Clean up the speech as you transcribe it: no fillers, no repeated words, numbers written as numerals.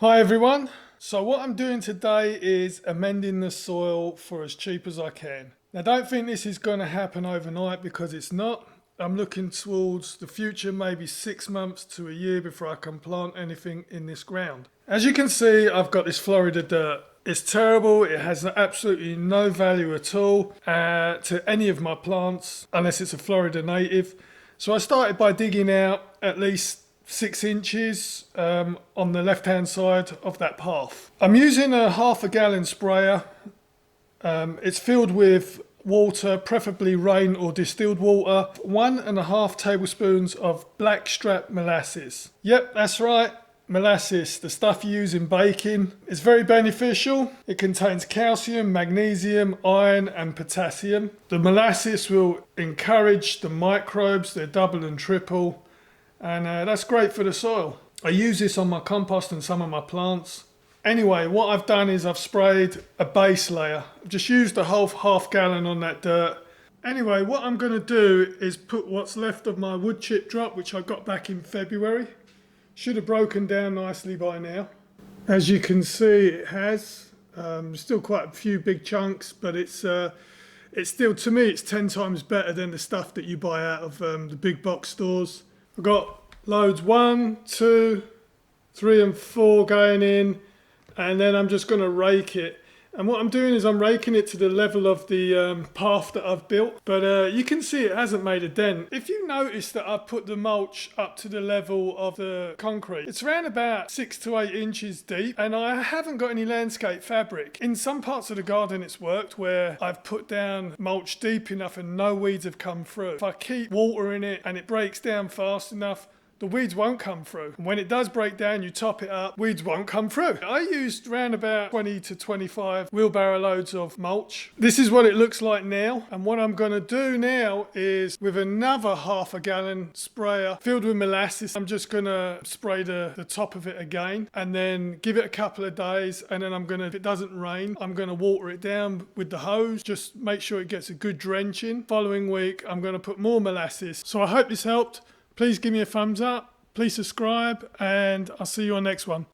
Hi everyone. So what I'm doing today is amending the soil for as cheap as I can. Now don't think this is going to happen overnight because it's not. I'm looking towards the future, maybe 6 months to a year before I can plant anything in this ground. As you can see, I've got this Florida dirt. It's terrible. It has absolutely no value at all to any of my plants unless it's a Florida native. So I started by digging out at least 6 inches on the left hand side of that path. I'm using a half a gallon sprayer. It's filled with water, preferably rain or distilled water. 1.5 tablespoons of blackstrap molasses. Yep, that's right. Molasses, the stuff you use in baking. It's very beneficial. It contains calcium, magnesium, iron and potassium. The molasses will encourage the microbes, they're double and triple. And that's great for the soil. I use this on my compost and some of my plants. Anyway, what I've done is I've sprayed a base layer. I've just used a whole half gallon on that dirt. Anyway, what I'm going to do is put what's left of my wood chip drop, which I got back in February. Should have broken down nicely by now. As you can see, it has. Still quite a few big chunks, but it's still, to me, it's 10 times better than the stuff that you buy out of the big box stores. I've got loads 1, 2, 3 and 4 going in, and then I'm just going to rake it. And what I'm doing is I'm raking it to the level of the path that I've built. But you can see it hasn't made a dent. If you notice that I've put the mulch up to the level of the concrete, it's around about 6 to 8 inches deep, and I haven't got any landscape fabric. In some parts of the garden it's worked where I've put down mulch deep enough and no weeds have come through. If I keep watering it and it breaks down fast enough, the weeds won't come through. And when it does break down, you top it up, weeds won't come through. I used around about 20 to 25 wheelbarrow loads of mulch. This is what it looks like now. And what I'm going to do now is with another half a gallon sprayer filled with molasses, I'm just going to spray the top of it again and then give it a couple of days. And then I'm going to, if it doesn't rain, I'm going to water it down with the hose. Just make sure it gets a good drenching. Following week, I'm going to put more molasses. So I hope this helped. Please give me a thumbs up, please subscribe, and I'll see you on next one.